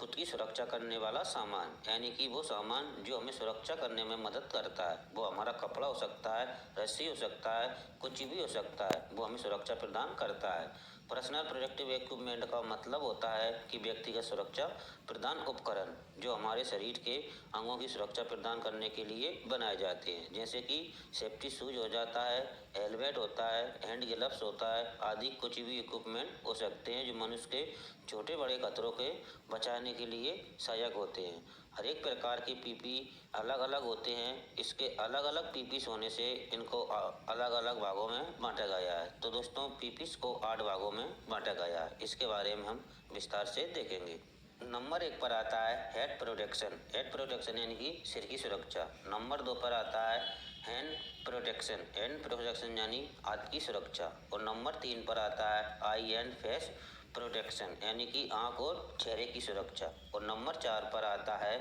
खुद की सुरक्षा करने वाला सामान, यानी कि वो सामान जो हमें सुरक्षा करने में मदद करता है। वो हमारा कपड़ा हो सकता है, रस्सी हो सकता है, कुछ भी हो सकता है, वो हमें सुरक्षा प्रदान करता है। पर्सनल प्रोटेक्टिव इक्विपमेंट का मतलब होता है कि व्यक्तिगत सुरक्षा प्रदान उपकरण जो हमारे शरीर के अंगों की सुरक्षा प्रदान करने के लिए बनाए जाते हैं, जैसे कि सेफ्टी शूज हो जाता है, हेलमेट होता है, हैंड ग्लव्स होता है आदि। कुछ भी इक्विपमेंट हो सकते हैं जो मनुष्य के छोटे बड़े खतरों के बचाने के लिए सहायक होते हैं। हर एक प्रकार के पीपी अलग अलग होते हैं। इसके अलग अलग पीपीस होने से इनको अलग अलग भागों में बांटा गया है। तो दोस्तों, पीपीस को 8 भागों में बांटा गया है। इसके बारे में हम विस्तार से देखेंगे। नंबर 1 पर आता है हेड प्रोटेक्शन। हेड प्रोटेक्शन यानी कि सिर की सुरक्षा। नंबर 2 पर आता है हैंड प्रोटेक्शन। हैंड प्रोटेक्शन यानी हाथ की सुरक्षा। और नंबर 3 पर आता है आई एंड फेस प्रोटेक्शन यानी कि आंख और चेहरे की सुरक्षा। और नंबर 4 पर आता है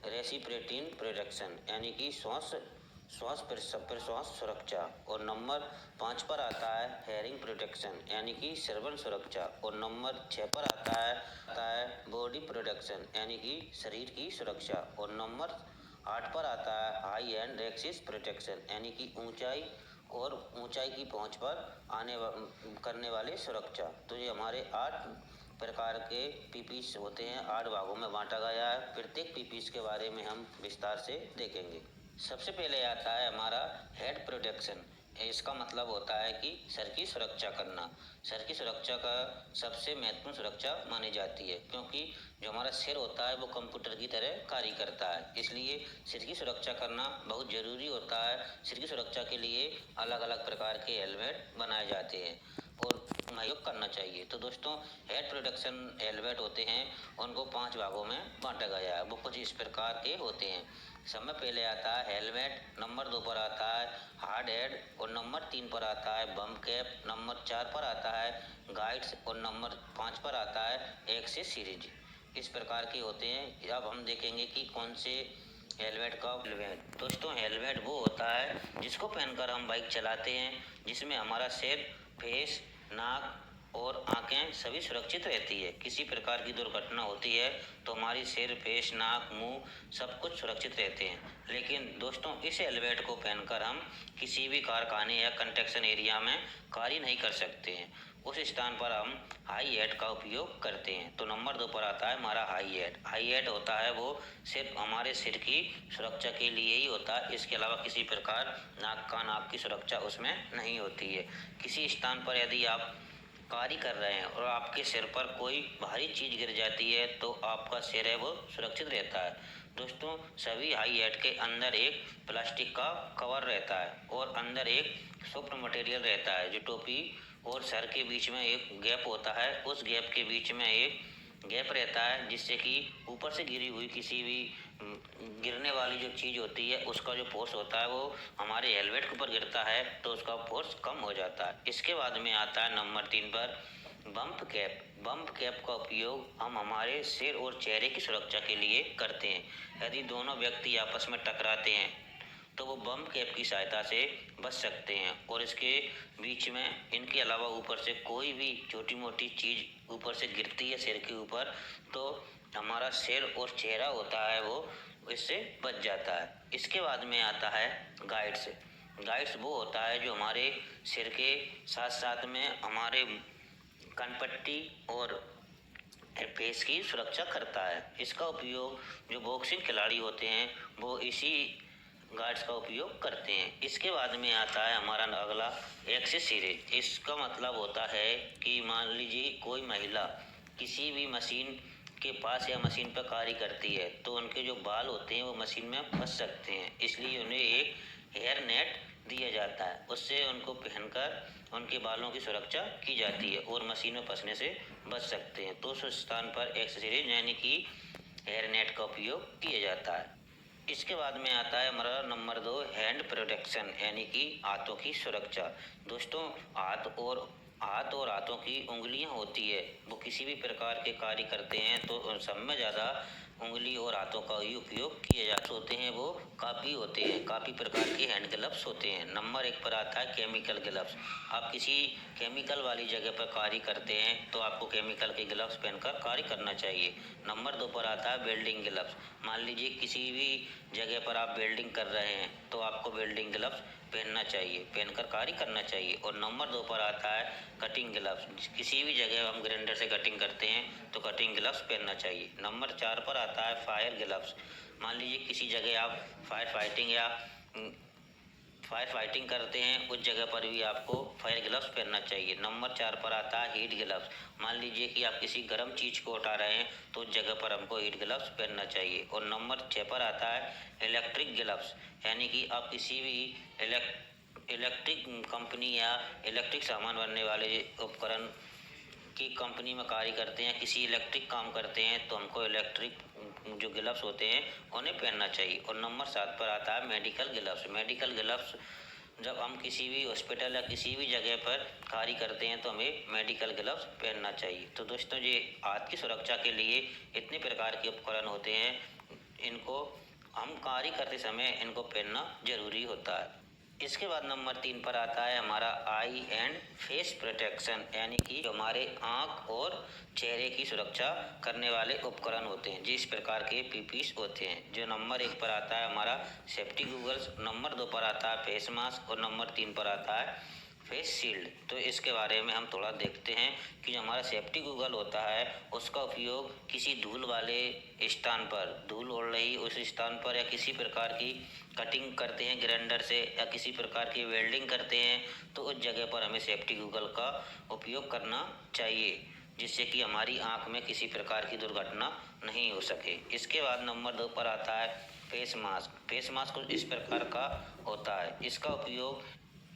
रेसिप्रेटिन प्रोटेक्शन यानी कि श्वास प्रश्वास सुरक्षा। और नंबर 5 पर आता है हेयरिंग प्रोटेक्शन यानी कि श्रवण सुरक्षा। और नंबर 6 पर आता है बॉडी प्रोटेक्शन यानी कि शरीर की सुरक्षा। और नंबर 8 पर आता है हाई एंड एक्सिस प्रोटेक्शन यानी कि ऊंचाई की पहुंच पर करने वाले सुरक्षा। तो ये हमारे 8 प्रकार के पीपीस होते हैं। 8 भागों में बांटा गया है। प्रत्येक पीपीस के बारे में हम विस्तार से देखेंगे। सबसे पहले आता है हमारा हेड प्रोटेक्शन। इसका मतलब होता है कि सर की सुरक्षा करना। सर की सुरक्षा का सबसे महत्वपूर्ण सुरक्षा मानी जाती है, क्योंकि जो हमारा सिर होता है वो कंप्यूटर की तरह कार्य करता है। इसलिए सिर की सुरक्षा करना बहुत ज़रूरी होता है। सिर की सुरक्षा के लिए अलग अलग प्रकार के हेलमेट बनाए जाते हैं और उपयोग करना चाहिए। तो दोस्तों, हेड प्रोटेक्शन हेलमेट होते हैं, उनको 5 भागों में बांटा गया है। वो कुछ इस प्रकार के होते हैं। सब में पहले आता है हेलमेट, नंबर 2 पर आता है हार्ड हेड, और नंबर 3 पर आता है बम कैप, नंबर 4 पर आता है गाइड्स, और नंबर 5 पर आता है एक्सेस सीरीज। इस प्रकार के होते हैं। अब हम देखेंगे कि कौन से हेलमेट। दोस्तों, हेलमेट वो होता है जिसको पहनकर हम बाइक चलाते हैं, जिसमें हमारा सिर, फेस, नाक और आंखें सभी सुरक्षित रहती है। किसी प्रकार की दुर्घटना होती है तो हमारी सिर, फेस, नाक, मुंह सब कुछ सुरक्षित रहते हैं। लेकिन दोस्तों, इस हेलमेट को पहनकर हम किसी भी कारखाने या कंस्ट्रक्शन एरिया में कार्य नहीं कर सकते हैं। उस स्थान पर हम हाई हेड का उपयोग करते हैं। तो नंबर 2 पर आता है हमारा हाई हेड। हाई हेड होता है वो सिर्फ हमारे सिर की सुरक्षा के लिए ही होता है। इसके अलावा किसी प्रकार नाक की सुरक्षा उसमें नहीं होती है। किसी स्थान पर यदि आप कार्य कर रहे हैं और आपके सिर पर कोई भारी चीज गिर जाती है तो आपका सिर है वो सुरक्षित रहता है। दोस्तों, सभी हाई हेड के अंदर एक प्लास्टिक का कवर रहता है और अंदर एक सॉफ्ट मटेरियल रहता है। जो टोपी और सर के बीच में एक गैप होता है, उस गैप के बीच में एक गैप रहता है, जिससे कि ऊपर से गिरी हुई किसी भी गिरने वाली जो चीज़ होती है उसका जो फोर्स होता है वो हमारे हेलमेट के ऊपर गिरता है तो उसका फोर्स कम हो जाता है। इसके बाद में आता है नंबर 3 पर बम्प कैप। बम्प कैप का उपयोग हम हमारे सिर और चेहरे की सुरक्षा के लिए करते हैं। यदि दोनों व्यक्ति आपस में टकराते हैं तो वो बम कैप की सहायता से बच सकते हैं। और इसके बीच में इनके अलावा ऊपर से कोई भी छोटी मोटी चीज़ ऊपर से गिरती है सिर के ऊपर तो हमारा सिर और चेहरा होता है वो इससे बच जाता है। इसके बाद में आता है गाइड्स। गाइड्स वो होता है जो हमारे सिर के साथ साथ में हमारे कनपट्टी और फेस की सुरक्षा करता है। इसका उपयोग जो बॉक्सिंग खिलाड़ी होते हैं वो इसी गार्ड्स का उपयोग करते हैं। इसके बाद में आता है हमारा अगला एक्सेसरीज। इसका मतलब होता है कि मान लीजिए कोई महिला किसी भी मशीन के पास या मशीन पर कार्य करती है तो उनके जो बाल होते हैं वो मशीन में फंस सकते हैं, इसलिए उन्हें एक हेयर नेट दिया जाता है। उससे उनको पहनकर उनके बालों की सुरक्षा की जाती है और मशीन में फंसने से बच सकते हैं। तो उस स्थान पर एक्सेसरीज यानी कि हेयर नेट का उपयोग किया जाता है। इसके बाद में आता है हमारा नंबर 2 हैंड प्रोटेक्शन यानी कि हाथों की सुरक्षा। दोस्तों, हाथ और हाथों की उंगलियां होती है वो किसी भी प्रकार के कार्य करते हैं तो सब में ज़्यादा उंगली और हाथों का ही उपयोग किए जाते होते हैं वो काफ़ी होते हैं, काफ़ी प्रकार के हैंड ग्लव्स होते हैं। नंबर 1 पर आता है केमिकल ग्लव्स। आप किसी केमिकल वाली जगह पर कार्य करते हैं तो आपको केमिकल के ग्लव्स पहनकर कार्य करना चाहिए। नंबर 2 पर आता है वेल्डिंग ग्लव्स। मान लीजिए किसी भी जगह पर आप वेल्डिंग कर रहे हैं तो आपको वेल्डिंग ग्लव्स पहनना चाहिए, पहनकर कार्य करना चाहिए। और नंबर 2 पर आता है कटिंग ग्लव्स। किसी भी जगह हम ग्राइंडर से कटिंग करते हैं तो कटिंग ग्लव्स पहनना चाहिए। नंबर 4 पर आता है फायर ग्लव्स। मान लीजिए किसी जगह आप फायर फाइटिंग करते हैं, उस जगह पर भी आपको फायर ग्लव्स पहनना चाहिए। नंबर 4 पर आता है हीट ग्लव्स। मान लीजिए कि आप किसी गर्म चीज़ को उठा रहे हैं तो उस जगह पर हमको हीट ग्लव्स पहनना चाहिए। और नंबर 6 पर आता है इलेक्ट्रिक ग्लव्स, यानी कि आप किसी भी इलेक्ट्रिक कंपनी या इलेक्ट्रिक सामान बनने वाले उपकरण की कंपनी में कार्य करते हैं, किसी इलेक्ट्रिक काम करते हैं तो हमको इलेक्ट्रिक जो ग्लव्स होते हैं उन्हें पहनना चाहिए। और नंबर 7 पर आता है मेडिकल ग्लव्स। मेडिकल ग्लव्स जब हम किसी भी हॉस्पिटल या किसी भी जगह पर कार्य करते हैं तो हमें मेडिकल ग्लव्स पहनना चाहिए। तो दोस्तों, ये हाथ की सुरक्षा के लिए इतने प्रकार के उपकरण होते हैं, इनको हम कार्य करते समय इनको पहनना जरूरी होता है। इसके बाद नंबर 3 पर आता है हमारा आई एंड फेस प्रोटेक्शन, यानी कि हमारे आँख और चेहरे की सुरक्षा करने वाले उपकरण होते हैं, जिस प्रकार के पीपीस होते हैं। जो नंबर 1 पर आता है हमारा सेफ्टी गूगल्स, नंबर 2 पर आता है फेस मास्क और नंबर 3 पर आता है फेस शील्ड। तो इसके बारे में हम थोड़ा देखते हैं कि जो हमारा सेफ्टी गूगल होता है उसका उपयोग किसी धूल वाले स्थान पर, धूल उड़ रही उस स्थान पर, या किसी प्रकार की कटिंग करते हैं ग्राइंडर से या किसी प्रकार की वेल्डिंग करते हैं तो उस जगह पर हमें सेफ्टी गूगल का उपयोग करना चाहिए, जिससे कि हमारी आँख में किसी प्रकार की दुर्घटना नहीं हो सके। इसके बाद नंबर 2 पर आता है फेस मास्क। फेस मास्क इस प्रकार का होता है, इसका उपयोग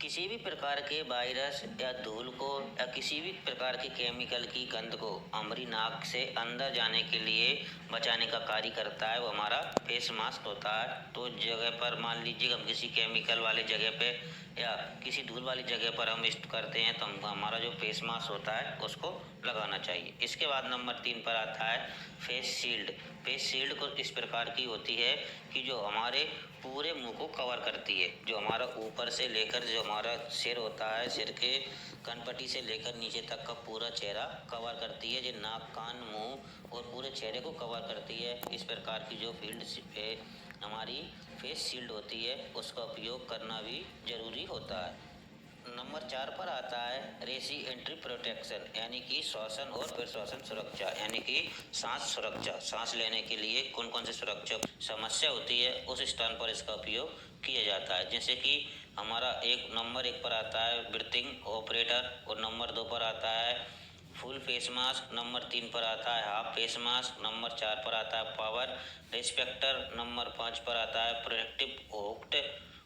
किसी भी प्रकार के वायरस या धूल को या किसी भी प्रकार के केमिकल की गंध को हमारी नाक से अंदर जाने के लिए बचाने का कार्य करता है, वो हमारा फेस मास्क होता है। तो उस जगह पर मान लीजिए हम किसी केमिकल वाले जगह पे या किसी धूल वाली जगह पर हम इस्ट करते हैं तो हमको हमारा जो फेस मास्क होता है उसको लगाना चाहिए। इसके बाद नंबर 3 पर आता है फेस शील्ड। फेस शील्ड को इस प्रकार की होती है कि जो हमारे पूरे मुंह को कवर करती है, जो हमारा ऊपर से लेकर जो हमारा सिर होता है, सिर के कनपट्टी से लेकर नीचे तक का पूरा चेहरा कवर करती है, जो नाक, कान, मुंह और पूरे चेहरे को कवर करती है। इस प्रकार की जो हमारी फेस शील्ड होती है उसका उपयोग करना भी जरूरी होता है। नंबर 4 पर आता है रेसी एंट्री प्रोटेक्शन, यानी कि श्वसन और प्रश्वसन सुरक्षा, यानी कि सांस सुरक्षा। सांस लेने के लिए कौन कौन सी सुरक्षा समस्या होती है उस स्थान पर इसका उपयोग किया जाता है। जैसे कि हमारा नंबर 1 पर आता है ब्रीथिंग ऑपरेटर और नंबर 2 पर आता है फुल फेस मास्क, नंबर 3 पर आता है हाफ फेस मास्क, नंबर 4 पर आता है पावर रिस्पेक्टर, नंबर 5 पर आता है प्रोटेक्टिव ओक्ट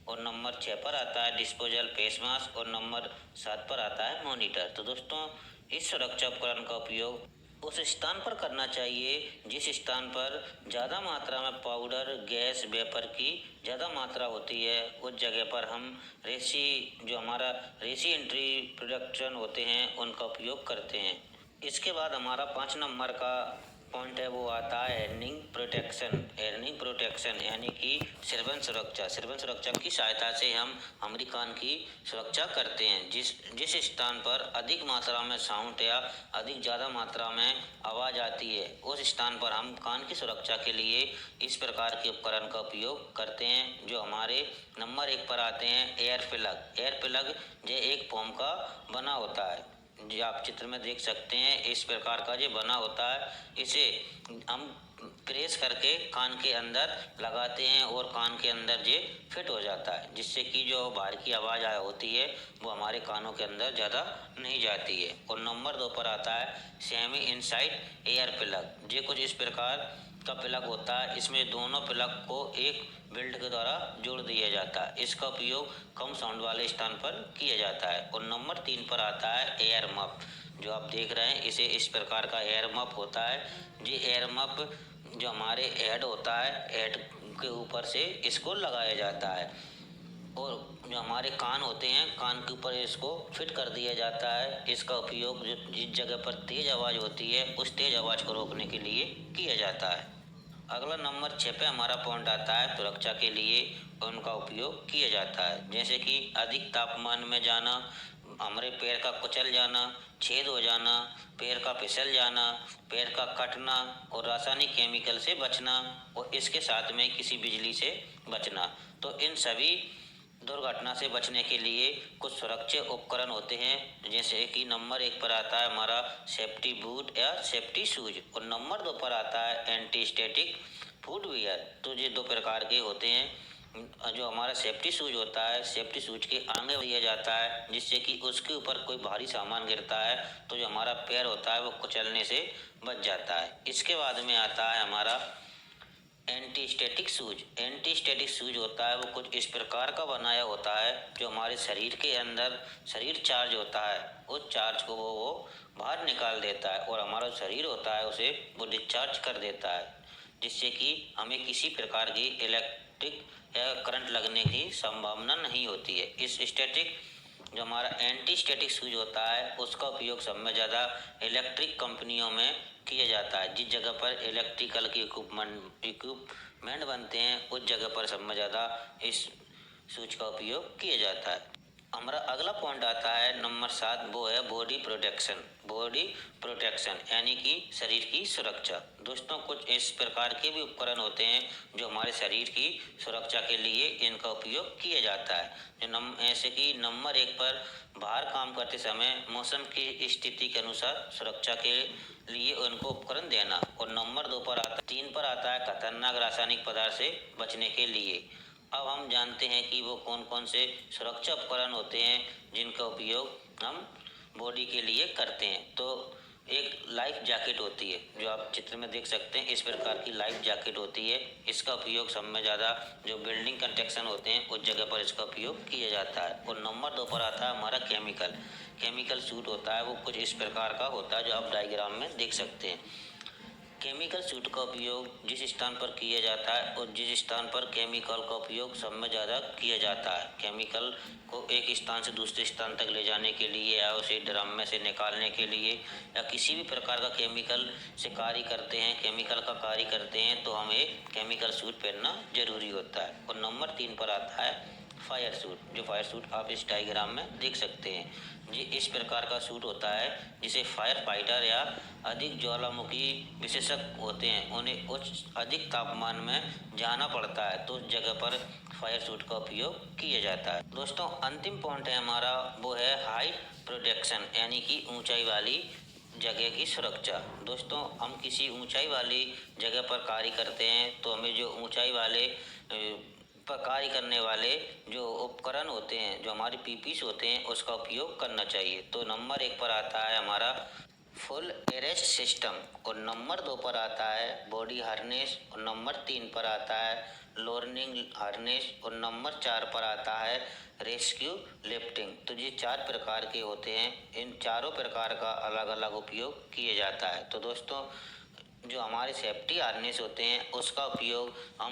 और नंबर 6 पर आता है डिस्पोजल फेस मास्क और नंबर 7 पर आता है मॉनिटर। तो दोस्तों, इस सुरक्षा उपकरण का उपयोग उस स्थान पर करना चाहिए जिस स्थान पर ज़्यादा मात्रा में पाउडर, गैस, वेपर की ज़्यादा मात्रा होती है। उस जगह पर हम जो हमारा रेसी एंट्री प्रोटेक्शन होते हैं उनका उपयोग करते हैं। इसके बाद हमारा 5 नंबर का पॉइंट है वो आता है एर्निंग प्रोटेक्शन। एर्निंग प्रोटेक्शन यानी कि श्रवण सुरक्षा। श्रवण सुरक्षा की सहायता से हम हमारी कान की सुरक्षा करते हैं। जिस स्थान पर अधिक मात्रा में साउंड या अधिक ज़्यादा मात्रा में आवाज़ आती है उस स्थान पर हम कान की सुरक्षा के लिए इस प्रकार के उपकरण का उपयोग करते हैं, जो हमारे नंबर 1 पर आते हैं एयर प्लग। एयर प्लग जो एक फोम का बना होता है, जो आप चित्र में देख सकते हैं, इस प्रकार का जो बना होता है, इसे हम प्रेस करके कान के अंदर लगाते हैं और कान के अंदर ये फिट हो जाता है, जिससे कि जो बाहर की आवाज़ होती है वो हमारे कानों के अंदर ज़्यादा नहीं जाती है। और नंबर 2 पर आता है सेमी इनसाइड एयर प्लग। ये कुछ इस प्रकार का प्लग होता है, इसमें दोनों प्लग को एक बेल्ट के द्वारा जोड़ दिया जाता है। इसका उपयोग कम साउंड वाले स्थान पर किया जाता है। और नंबर 3 पर आता है एयर मफ। जो आप देख रहे हैं इसे इस प्रकार का एयर मफ होता है। ये एयर मफ जो हमारे हेड होता है, हेड के ऊपर से इसको लगाया जाता है और जो हमारे कान होते हैं, कान के ऊपर इसको फिट कर दिया जाता है। इसका उपयोग जो जिस जगह पर तेज़ आवाज़ होती है उस तेज़ आवाज़ को रोकने के लिए किया जाता है। अगला नंबर 6 पे हमारा पॉइंट आता है सुरक्षा के लिए उनका उपयोग किया जाता है, जैसे कि अधिक तापमान में जाना, हमारे पैर का कुचल जाना, छेद हो जाना, पैर का फिसल जाना, पैर का कटना और रासायनिक केमिकल से बचना और इसके साथ में किसी बिजली से बचना। तो इन सभी दुर्घटना से बचने के लिए कुछ सुरक्षा उपकरण होते हैं, जैसे कि नंबर 1 पर आता है हमारा सेफ्टी बूट या सेफ्टी शूज और नंबर 2 पर आता है एंटी स्टैटिक फुटवियर। तो ये दो प्रकार के होते हैं। जो हमारा सेफ्टी शूज होता है, सेफ्टी शूज के आगे दिया जाता है, जिससे कि उसके ऊपर कोई भारी सामान गिरता है तो जो हमारा पैर होता है वो कुचलने से बच जाता है। इसके बाद में आता है हमारा anti static shoes. Anti static shoes होता है वो कुछ इस प्रकार का बनाया होता है, जो हमारे शरीर के अंदर शरीर चार्ज होता है, उस चार्ज को वो बाहर निकाल देता है और हमारा शरीर होता है उसे वो डिस्चार्ज कर देता है, जिससे कि हमें किसी प्रकार की इलेक्ट्रिक या करंट लगने की संभावना नहीं होती है। इस स्टैटिक जो हमारा एंटी स्टैटिक शूज होता है उसका उपयोग सब में ज़्यादा इलेक्ट्रिक कंपनियों में किया जाता है। जिस जगह पर इलेक्ट्रिकल के इक्विपमेंट बनते हैं उस जगह पर सब में ज़्यादा इस शूज का उपयोग किया जाता है। हमारा अगला पॉइंट आता है नंबर 7, वो है बॉडी प्रोटेक्शन। बॉडी प्रोटेक्शन यानी कि शरीर की सुरक्षा। दोस्तों कुछ इस प्रकार के भी उपकरण होते हैं जो हमारे शरीर की सुरक्षा के लिए इनका उपयोग किया जाता है। ऐसे कि नंबर 1 पर बाहर काम करते समय मौसम की स्थिति के अनुसार सुरक्षा के लिए उनको उपकरण देना और नंबर 3 पर आता है खतरनाक रासायनिक पदार्थ से बचने के लिए। अब हम जानते हैं कि वो कौन कौन से सुरक्षा उपकरण होते हैं जिनका उपयोग हम बॉडी के लिए करते हैं। तो एक लाइफ जैकेट होती है, जो आप चित्र में देख सकते हैं, इस प्रकार की लाइफ जैकेट होती है। इसका उपयोग सब में ज़्यादा जो बिल्डिंग कंस्ट्रक्शन होते हैं उस जगह पर इसका उपयोग किया जाता है। और नंबर 2 पर आता है हमारा केमिकल सूट होता है, वो कुछ इस प्रकार का होता है जो आप डायग्राम में देख सकते हैं। केमिकल सूट का उपयोग जिस स्थान पर किया जाता है और जिस स्थान पर केमिकल का उपयोग सब में ज़्यादा किया जाता है, केमिकल को एक स्थान से दूसरे स्थान तक ले जाने के लिए या उसे ड्रम में से निकालने के लिए या किसी भी प्रकार का केमिकल से कार्य करते हैं, केमिकल का कार्य करते हैं, तो हमें केमिकल सूट पहनना जरूरी होता है। और नंबर 3 पर आता है फायर सूट। जो फायर सूट आप इस डायग्राम में देख सकते हैं, ये इस प्रकार का सूट होता है जिसे फायर फाइटर या अधिक ज्वालामुखी विशेषज्ञ होते हैं, उन्हें उच्च अधिक तापमान में जाना पड़ता है, तो उस जगह पर फायर सूट का उपयोग किया जाता है। दोस्तों अंतिम पॉइंट है हमारा, वो है हाइट प्रोटेक्शन यानी कि ऊंचाई वाली जगह की सुरक्षा। दोस्तों हम किसी ऊंचाई वाली जगह पर कार्य करते हैं तो हमें जो ऊंचाई वाले पर कार्य करने वाले जो उपकरण होते हैं, जो हमारे पीपीस होते हैं, उसका उपयोग करना चाहिए। तो नंबर 1 पर आता है हमारा फुल अरेस्ट सिस्टम और नंबर 2 पर आता है बॉडी हार्नेस और नंबर 3 पर आता है लोअरिंग हार्नेस और नंबर 4 पर आता है रेस्क्यू लिफ्टिंग। तो ये 4 प्रकार के होते हैं, इन चारों प्रकार का अलग अलग उपयोग किया जाता है। तो दोस्तों जो हमारे सेफ्टी हार्नेस होते हैं उसका उपयोग हम